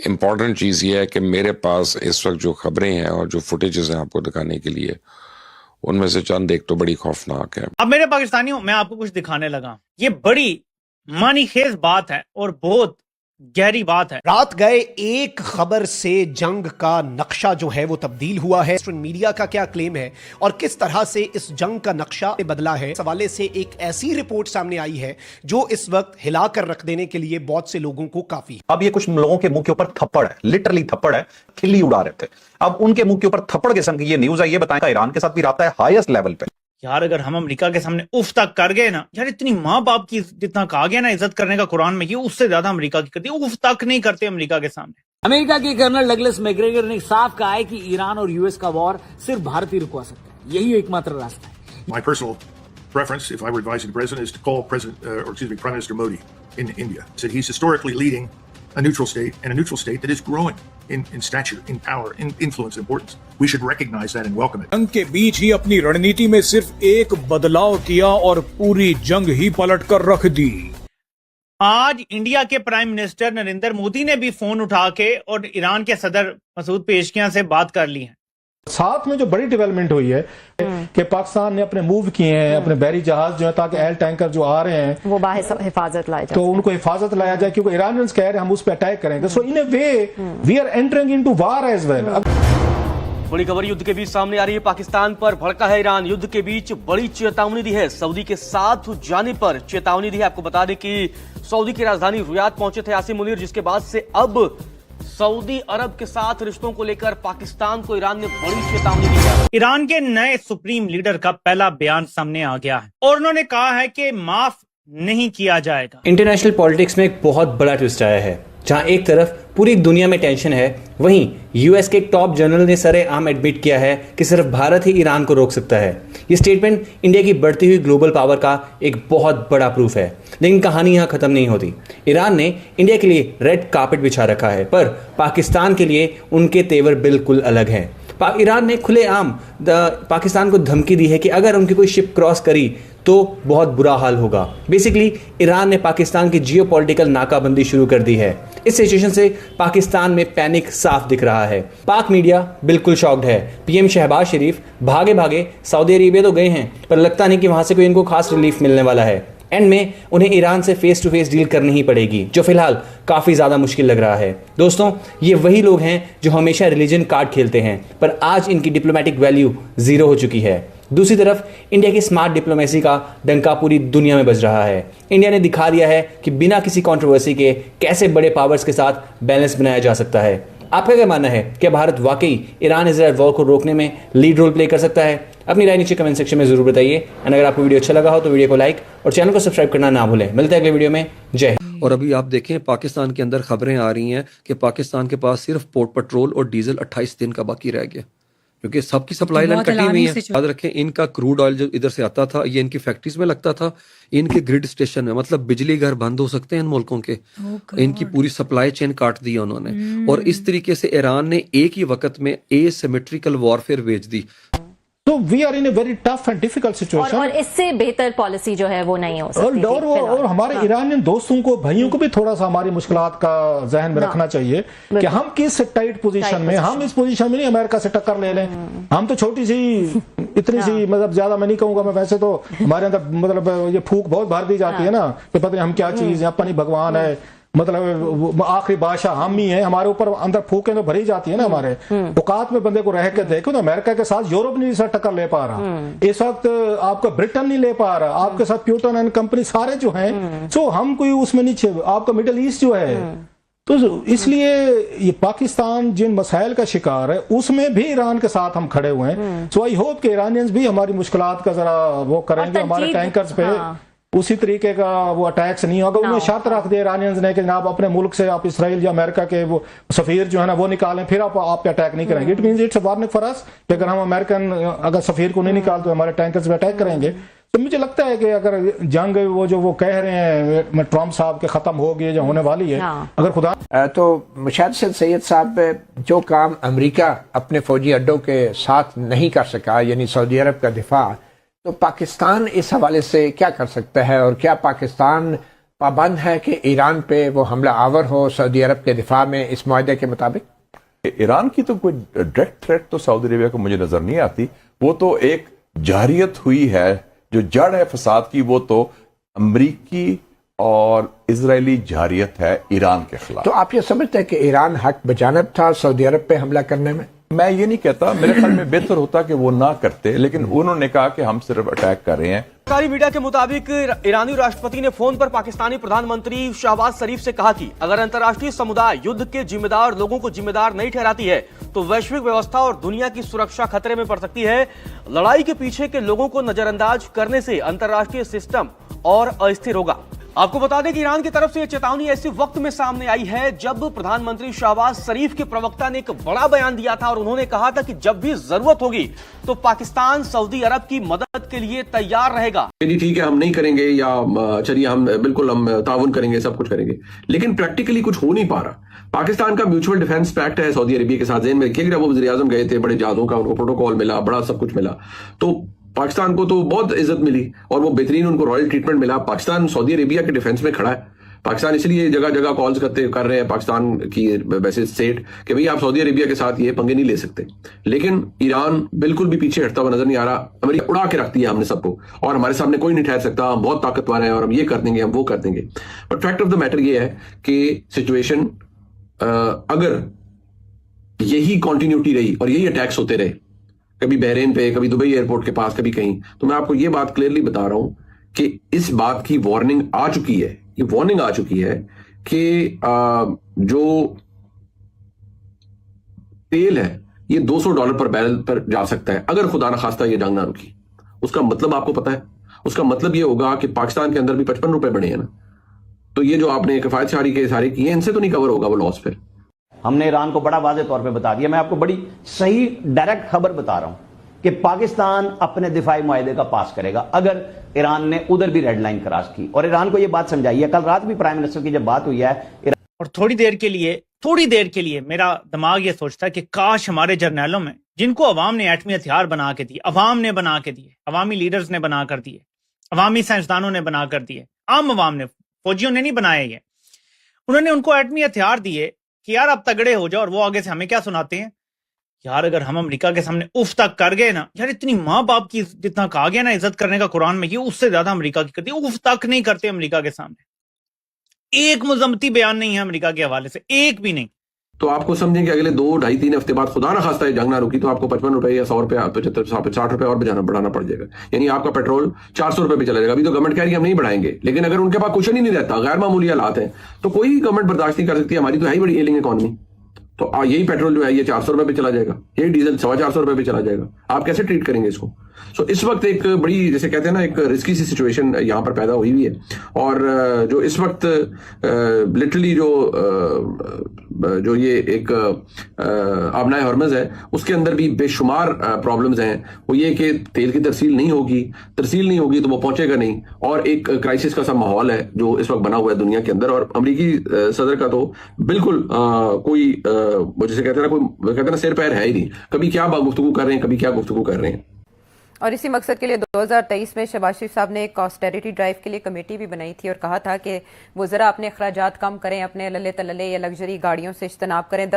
Important चीज़ ये है कि मेरे पास इस वक्त जो खबरें हैं और जो फुटेजेस हैं आपको दिखाने के लिए, उनमें से चंद एक तो बड़ी खौफनाक है। अब मेरे पाकिस्तानियों, मैं आपको कुछ दिखाने लगा। ये बड़ी मानीखेज बात है और बहुत गहरी बात है। रात गए एक खबर से जंग का नक्शा जो है वो तब्दील हुआ है। मीडिया का क्या क्लेम है और किस तरह से इस जंग का नक्शा बदला है, इस हवाले से एक ऐसी रिपोर्ट सामने आई है जो इस वक्त हिलाकर रख देने के लिए बहुत से लोगों को काफी है। अब ये कुछ लोगों के मुंह के ऊपर थप्पड़ है, लिटरली थप्पड़ है, खिल्ली उड़ा रहे थे। अब उनके मुंह के ऊपर थप्पड़ किस्म की ये न्यूज है। ये बताएं ईरान के साथ भी राब्ता है हाईएस्ट लेवल पे। यार अगर हम अमेरिका के सामने उफ तक कर गए ना, यार इतनी माँ बाप की जितना कहा गया ना इज्जत करने का कुरान में, कि उससे ज्यादा अमेरिका की करती है। उफ तक नहीं करते अमेरिका के सामने। अमेरिका के कर्नल डगलस मैकग्रेगर ने साफ कहा है कि ईरान और यूएस का वॉर सिर्फ भारत ही रुकवा सकता है। यही एकमात्र रास्ता है। My personal preference, if I were advising the president, is to call Prime Minister Modi in India. Said he's historically leading a neutral state, and a neutral state that is growing in stature, in power, in influence, importance. We should recognize that and welcome it. जंग के बीच ही अपनी रणनीति में सिर्फ एक बदलाव किया और पूरी जंग ही पलट कर रख दी। आज इंडिया के प्राइम मिनिस्टर नरेंद्र मोदी ने भी फोन उठा के और ईरान के सदर मसूद पेशकियां से बात कर ली है। साथ में जो बड़ी डेवलपमेंट हुई है कि पाकिस्तान ने अपने मूव किए हैं अपने बहरी जहाज जो है, ताकि एल टैंकर जो आ रहे हैं वो हिफाजत लाया जाए, तो उनको हिफाजत लाया जाए, क्योंकि ईरानियंस कह रहे हैं हम उस पर अटैक करेंगे। So in a way we are entering into war as well. बड़ी खबर युद्ध के बीच सामने आ रही है। पाकिस्तान पर भड़का है ईरान। युद्ध के बीच बड़ी चेतावनी दी है। सऊदी के साथ जाने पर चेतावनी दी है। आपको बता दें कि सऊदी की राजधानी रियाद पहुंचे थे आसिम मुनीर, जिसके बाद से अब सऊदी अरब के साथ रिश्तों को लेकर पाकिस्तान को ईरान ने बड़ी चेतावनी दी है। ईरान के नए सुप्रीम लीडर का पहला बयान सामने आ गया है और उन्होंने कहा है कि माफ नहीं किया जाएगा। इंटरनेशनल पॉलिटिक्स में एक बहुत बड़ा ट्विस्ट आया है। जहां एक तरफ पूरी दुनिया में टेंशन है, वहीं यूएस के एक टॉप जनरल ने सरेआम एडमिट किया है कि सिर्फ भारत ही ईरान को रोक सकता है। ये स्टेटमेंट इंडिया की बढ़ती हुई ग्लोबल पावर का एक बहुत बड़ा प्रूफ है। लेकिन कहानी यहां खत्म नहीं होती। ईरान ने इंडिया के लिए रेड कार्पेट बिछा रखा है, पर पाकिस्तान के लिए उनके तेवर बिल्कुल अलग हैं। ईरान ने खुलेआम पाकिस्तान को धमकी दी है कि अगर उनकी कोई शिप क्रॉस करी तो बहुत बुरा हाल होगा। बेसिकली ईरान ने पाकिस्तान की जियोपॉलिटिकल नाकाबंदी शुरू कर दी है। इस सिचुएशन से पाकिस्तान में पैनिक साफ दिख रहा है। पाक मीडिया बिल्कुल शॉक्ड है। पीएम शहबाज शरीफ भागे भागे सऊदी अरेबिया तो गए हैं, पर लगता नहीं कि वहां से कोई इनको खास रिलीफ मिलने वाला है। एंड में उन्हें ईरान से फेस टू फेस डील करनी ही पड़ेगी, जो फिलहाल काफी ज्यादा मुश्किल लग रहा है। दोस्तों, ये वही लोग हैं जो हमेशा रिलीजन कार्ड खेलते हैं, पर आज इनकी डिप्लोमेटिक वैल्यू जीरो हो चुकी है। दूसरी तरफ इंडिया की स्मार्ट डिप्लोमेसी का डंका पूरी दुनिया में बज रहा है। इंडिया ने दिखा दिया है कि बिना किसी कंट्रोवर्सी के कैसे बड़े पावर्स के साथ बैलेंस बनाया जा सकता है। आपका क्या मानना है? क्या भारत वाकई ईरान इजराइल वॉर को रोकने में लीड रोल प्ले कर सकता है? अपनी राय नीचे कमेंट सेक्शन में जरूर बताइए। एंड अगर आपको वीडियो अच्छा लगा हो तो वीडियो को लाइक और चैनल को सब्सक्राइब करना ना भूलें। मिलते हैं अगले वीडियो में। जय हिंद। और अभी आप देखें पाकिस्तान के अंदर खबरें आ रही हैं कि पाकिस्तान के पास सिर्फ पेट्रोल और डीजल 28 दिन का बाकी रह गया, क्योंकि सबकी सप्लाई लाइन कटी हुई है। याद रखें, इनका क्रूड ऑयल जो इधर से आता था ये इनकी फैक्ट्रीज में लगता था, इनके ग्रिड स्टेशन में, मतलब बिजली घर बंद हो सकते हैं इन मुल्कों के। इनकी पूरी सप्लाई चेन काट दी उन्होंने। और इस तरीके से ईरान ने एक ही वक्त में एसिमेट्रिकल वॉरफेयर भेज दी। तो we are in a very tough and difficult situation और इससे बेहतर पॉलिसी जो है वो नहीं हो सकती। और हमारे ईरानियन दोस्तों को, भाइयों को भी थोड़ा सा हमारी मुश्किलात का जहन में रखना चाहिए कि हम किस टाइट पोजीशन में, हम इस पोजीशन में नहीं अमेरिका से टक्कर ले लें। हम तो छोटी सी, इतनी सी, मतलब ज्यादा मैं नहीं कहूंगा मैं, वैसे तो हमारे अंदर मतलब ये फूक बहुत भर दी जाती है ना कि पता नहीं हम क्या चीज है, अपन ही भगवान है, मतलब आखिरी बादशाह हम ही है, हमारे ऊपर अंदर फूकें तो भरी जाती है ना। हमारे औकात में बंदे को रह के देखो तो अमेरिका के साथ यूरोप नहीं टक्कर ले पा रहा इस वक्त, आपका ब्रिटेन नहीं ले पा रहा, आपके साथ प्यूटन एंड कंपनी सारे जो हैं, सो हम कोई उसमें नहीं, आपका मिडिल ईस्ट जो है। तो इसलिए ये पाकिस्तान जिन मसाइल का शिकार है उसमें भी ईरान के साथ हम खड़े हुए हैं। सो आई होप कि ईरानियंस भी हमारी मुश्किलात का जरा वो करेंगे, हमारे टैंकर्स पे उसी तरीके का वो अटैक्स नहीं होगा। उन्होंने शर्त रख दिया ईरानियंस ने कि जनाब अपने मुल्क से आप इसराइल या अमेरिका के वो सफीर जो है ना वो निकालें, फिर आप पे अटैक नहीं करेंगे। It means it's a warning for us कि अगर हम अमेरिकन अगर सफीर को नहीं निकालते तो हमारे टैंकर्स पे अटैक करेंगे। तो मुझे लगता है कि अगर जंग वो जो वो कह रहे हैं ट्रम्प साहब के खत्म होगी या होने वाली है, अगर खुदा तो मुशाहिद सैयद साहब, जो काम अमेरिका अपने फौजी अड्डों के साथ नहीं कर सका, यानी सऊदी अरब का दिफा, तो पाकिस्तान इस हवाले से क्या कर सकता है और क्या पाकिस्तान पाबंद है कि ईरान पे वो हमला आवर हो सऊदी अरब के दिफा में इस मुआहदे के मुताबिक? ईरान की तो कोई डायरेक्ट थ्रेट तो सऊदी अरेबिया को मुझे नजर नहीं आती। वो तो एक जारियत हुई है, जो जड़ है फसाद की, वो तो अमरीकी और इजरायली जारियत है ईरान के खिलाफ। तो आप ये समझते हैं कि ईरान हक बजानब था सऊदी अरब पे हमला करने में? मैं ये नहीं कहता, मेरे ख्याल में बेहतर होता कि वो ना करते, लेकिन उन्होंने कहा कि हम सिर्फ अटैक कर रहे हैं। सरकारी मीडिया के मुताबिक ईरानी राष्ट्रपति ने फोन पर पाकिस्तानी प्रधानमंत्री शहबाज शरीफ से कहा कि अगर अंतर्राष्ट्रीय समुदाय युद्ध के जिम्मेदार लोगों को जिम्मेदार नहीं ठहराती है तो वैश्विक व्यवस्था और दुनिया की सुरक्षा खतरे में पड़ सकती है। लड़ाई के पीछे के लोगों को नजरअंदाज करने से अंतर्राष्ट्रीय सिस्टम और अस्थिर होगा। आपको बता दें कि ईरान की तरफ से यह चेतावनी ऐसे वक्त में सामने आई है जब प्रधानमंत्री शहबाज शरीफ के प्रवक्ता ने एक बड़ा बयान दिया था और उन्होंने कहा था कि जब भी जरूरत होगी तो पाकिस्तान सऊदी अरब की मदद के लिए तैयार रहेगा। जी ठीक है, हम नहीं करेंगे या चलिए हम बिल्कुल हम ताउन करेंगे, सब कुछ करेंगे, लेकिन प्रैक्टिकली कुछ हो नहीं पा रहा। पाकिस्तान का म्यूचुअल डिफेंस पैक्ट है सऊदी अरेबिया के साथ। जेन में रखिएगा, वो वज़ीर आज़म गए थे, बड़े जहाजों का उनको प्रोटोकॉल मिला, बड़ा सब कुछ मिला, तो पाकिस्तान को तो बहुत इज्जत मिली और वो बेहतरीन उनको रॉयल ट्रीटमेंट मिला। पाकिस्तान सऊदी अरेबिया के डिफेंस में खड़ा है। पाकिस्तान इसलिए जगह जगह कॉल्स कर रहे हैं पाकिस्तान की वैसे स्टेट कि भाई आप सऊदी अरेबिया के साथ ये पंगे नहीं ले सकते, लेकिन ईरान बिल्कुल भी पीछे हटता हुआ नजर नहीं आ रहा। अमेरिका उड़ा के रखती है हमने सबको और हमारे सामने कोई नहीं ठहर सकता, हम बहुत ताकतवर हैं और हम ये कर देंगे, हम वो कर देंगे। But fact of the matter ये है कि सिचुएशन अगर यही कॉन्टिन्यूटी रही और यही अटैक्स होते रहे, कभी बहरीन पे, कभी दुबई एयरपोर्ट के पास, कभी कहीं, तो मैं आपको ये बात क्लियरली बता रहा हूं कि इस बात की वार्निंग आ चुकी है, ये वार्निंग आ चुकी है कि जो तेल है ये $200 पर बैरल पर जा सकता है अगर खुदा न खास्ता ये जंग ना रुकी। उसका मतलब आपको पता है, उसका मतलब ये होगा कि पाकिस्तान के अंदर भी 55 रुपए बढ़े हैं ना, तो ये जो आपने किफायत शारी के सारे किए इनसे तो नहीं कवर होगा वो लॉस। फिर हमने ईरान को बड़ा वाज़ेह तौर पे बता दिया। मैं आपको बड़ी सही डायरेक्ट खबर बता रहा हूं कि पाकिस्तान अपने दिफाई मुआहदे का पास करेगा अगर ईरान ने उधर भी रेड लाइन क्रॉस की, और ईरान को यह बात समझाई है। कल रात भी प्राइम मिनिस्टर की जब बात हुई है, और थोड़ी देर के लिए मेरा दिमाग ये सोचता है कि काश हमारे जर्नैलों में, जिनको अवाम ने एटमी हथियार बना के दिए, अवाम ने बना के दिए, अवामी लीडर्स ने बना कर दिए, अवामी साइंसदानों ने बना कर दिए, आम अवाम ने, फौजियों ने नहीं बनाए ये, उन्होंने उनको एटमी हथियार दिए कि यार आप तगड़े हो जाओ, और वो आगे से हमें क्या सुनाते हैं यार, अगर हम अमेरिका के सामने उफ तक कर गए ना यार, इतनी माँ बाप की जितना कहा गया ना इज्जत करने का कुरान में, ये उससे ज्यादा अमेरिका की करती है। उफ तक नहीं करते अमेरिका के सामने, एक मुजम्मती बयान नहीं है अमेरिका के हवाले से, एक भी नहीं। तो आपको समझें कि अगले 2, 2.5, 3 हफ्ते बाद खुदा ना खास्ता है जंग ना रुकी तो आपको 55 रुपए या 100 रुपए, 75, 60 रुपए और बढ़ाना पड़ जाएगा। यानी आपका पेट्रोल 400 रुपए पे चला जाएगा। अभी तो गवर्नमेंट कह रही है हम नहीं बढ़ाएंगे, लेकिन अगर उनके पास कुछ ही नहीं रहता, गैर मामूली हालात है, तो कोई गवर्नमेंट बर्दाश्त नहीं कर सकती। हमारी तो है ही बड़ी एलिंग इकॉनमी, तो यही पेट्रोल जो है ये 400 रुपए पे चला जाएगा, यही डीजल 450 रुपए पे चला जाएगा। आप कैसे ट्रीट करेंगे इसको? सो इस वक्त एक बड़ी, जैसे कहते हैं ना, एक रिस्की सी सिचुएशन यहाँ पर पैदा हुई है। और जो इस वक्त लिटरली जो ये एक आबनाए हरमज है उसके अंदर भी बेशुमार प्रॉब्लम्स हैं। वो ये कि तेल की तरसील नहीं होगी तो वो पहुंचेगा नहीं, और एक क्राइसिस का सा माहौल है जो इस वक्त बना हुआ है दुनिया के अंदर। और अमरीकी सदर का तो बिल्कुल कोई जैसे कहते हैं ना सिर पैर है ही नहीं, कभी क्या गुफ्तगू कर रहे हैं, कभी क्या गुफ्तगू कर रहे हैं। और इसी मकसद के लिए 2023 में शहबाज शरीफ साहब ने एक ऑस्टेरिटी ड्राइव के लिए कमेटी भी बनाई थी और कहा था कि वो जरा अपने अखराजात कम करें, अपने लल्ले तल्ले या लग्जरी गाड़ियों से इज्तनाब करें।